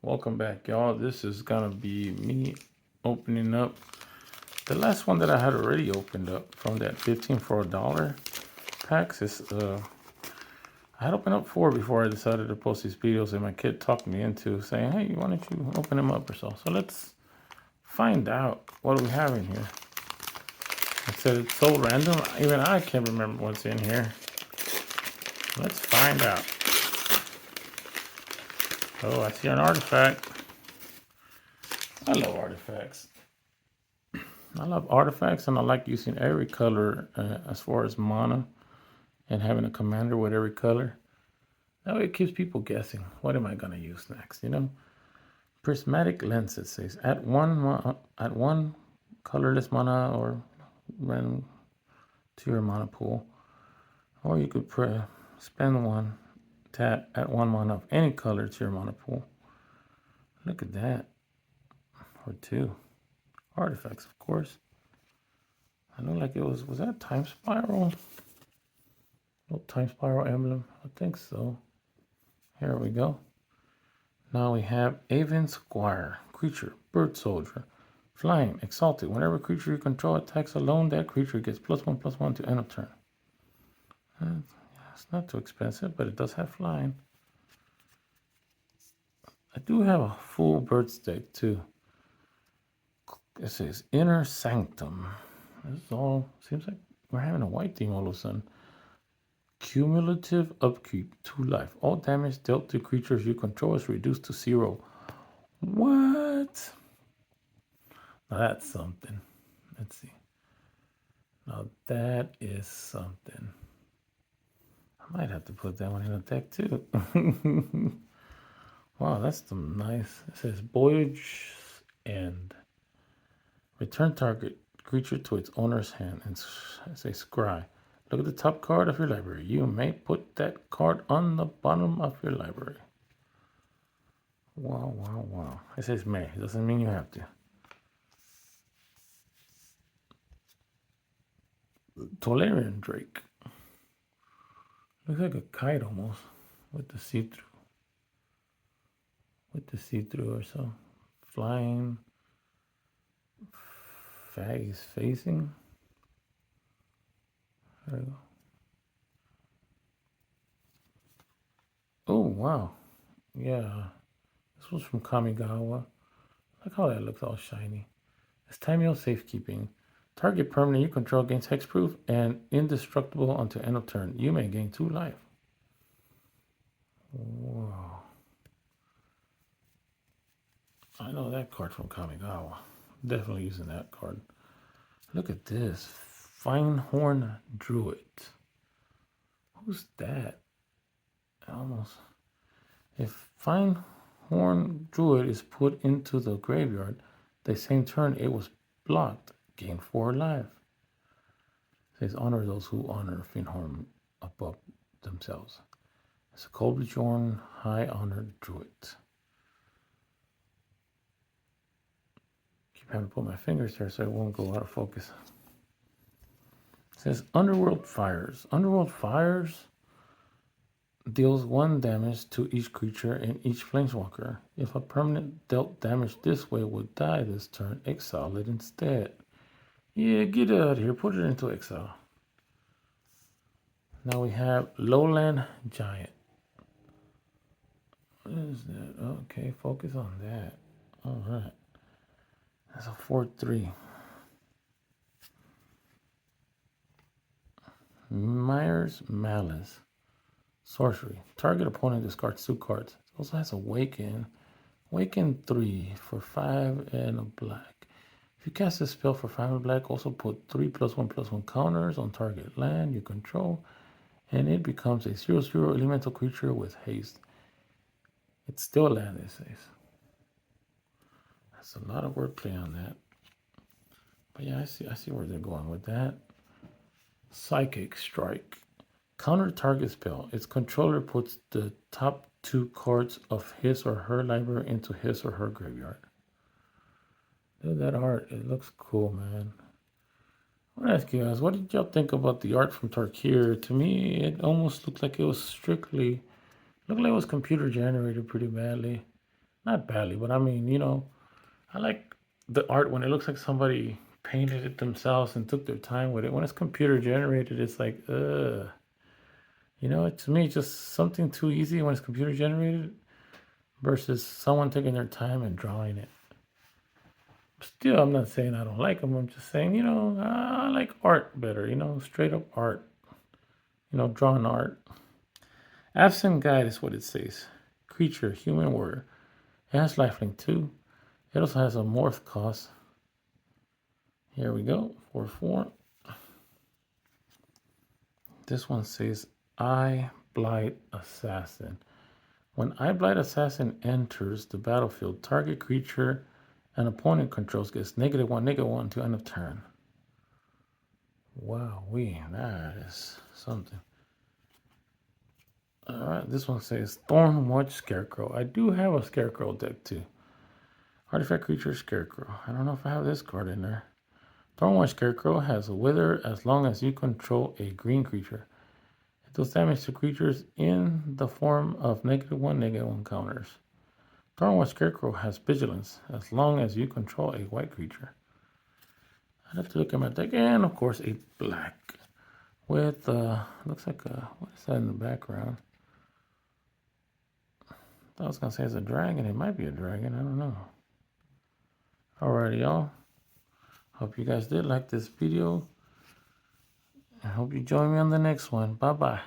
Welcome back, y'all. This is gonna be me opening up the last one that I had already opened up from that 15 for $1 packs. I had opened up 4 before I decided to post these videos, and my kid talked me into saying, "Hey, why don't you open them up or so?" So let's find out what do we have in here. It said it's so random, even I can't remember what's in here. Let's find out. Oh, I see an artifact. I love artifacts. I love artifacts, and I like using every color as far as mana and having a commander with every color. That way it keeps people guessing. What am I going to use next, Prismatic lens, it says. Add one colorless mana or random to your mana pool. Or you could spend one, tap, add 1 mana of any color to your mana pool. Look at that. Or 2. Artifacts, of course. I know like it was that Time Spiral? No Time Spiral emblem? I think so. Here we go. Now we have Aven Squire. Creature, bird soldier. Flying, exalted. Whenever creature you control attacks alone, that creature gets +1/+1 to end of turn. It's not too expensive, but it does have flying. I do have a full bird stick too. It says Inner Sanctum. This is all, seems like we're having a white theme all of a sudden. Cumulative upkeep, 2 life. All damage dealt to creatures you control is reduced to 0. What? Now that's something. Let's see. Now that is something. I might have to put that one in the deck too. Wow, that's some nice. It says Voyage End. Return target creature to its owner's hand and say scry. Look at the top card of your library. You may put that card on the bottom of your library. Wow, wow, wow. It says may. It doesn't mean you have to. Tolarian Drake. Looks like a kite almost with the see-through. With the see-through or so. Flying. Fag is facing. There we go. Oh, wow. Yeah. This was from Kamigawa. Look how that looks all shiny. It's Tamio Safekeeping. Target permanent you control gains hexproof and indestructible until end of turn. You may gain 2 life. Whoa. I know that card from Kamigawa. Definitely using that card. Look at this. Finehorn Druid. Who's that? Almost. If Finehorn Druid is put into the graveyard, the same turn it was blocked, gain 4 life. It says honor those who honor Finehorn above themselves. It's a Colbjorn High Honored Druid. Keep having to put my fingers there so it won't go out of focus. It says Underworld Fires. Underworld Fires deals 1 damage to each creature and each planeswalker. If a permanent dealt damage this way would die this turn, exile it instead. Yeah, get it out of here. Put it into exile. Now we have Lowland Giant. What is that? Okay, focus on that. All right. That's a 4/3. Myers Malice. Sorcery. Target opponent discards 2 cards. It also has Awaken. Awaken 3 for 5 and a black. If you cast a spell for 5 and black, also put 3 +1/+1 counters on target land you control, and it becomes a 0/0 elemental creature with haste. It's still a land, it says. That's a lot of wordplay on that. But yeah, I see where they're going with that. Psychic Strike. Counter target spell. Its controller puts the top 2 cards of his or her library into his or her graveyard. Look at that art. It looks cool, man. I want to ask you guys, what did y'all think about the art from Tarkir? To me, it almost looked like it was looked like it was computer generated pretty badly. Not badly, but I mean, you know, I like the art when it looks like somebody painted it themselves and took their time with it. When it's computer generated, it's like, you know, to me, it's just something too easy when it's computer generated versus someone taking their time and drawing it. Still, I'm not saying I don't like them. I'm just saying, you know, I like art better, you know, straight up art, you know, drawn art. Absent guide is what it says. Creature, human warrior. It has lifelink too. It also has a morph cost. Here we go, 4/4. This one says Eye Blight Assassin. When Eye Blight Assassin enters the battlefield, target creature an opponent controls gets -1/-1 to end of turn. Wow, that is something. Alright, this one says Thornwatch Scarecrow. I do have a Scarecrow deck too. Artifact creature Scarecrow. I don't know if I have this card in there. Thornwatch Scarecrow has a wither as long as you control a green creature. It does damage to creatures in the form of -1/-1 counters. Thornwatch Scarecrow has vigilance as long as you control a white creature. I'd have to look at my deck, and of course a black with looks like what is that in the background? I was gonna say it's a dragon. It might be a dragon. I don't know. Alrighty, y'all. Hope you guys did like this video. I hope you join me on the next one. Bye bye.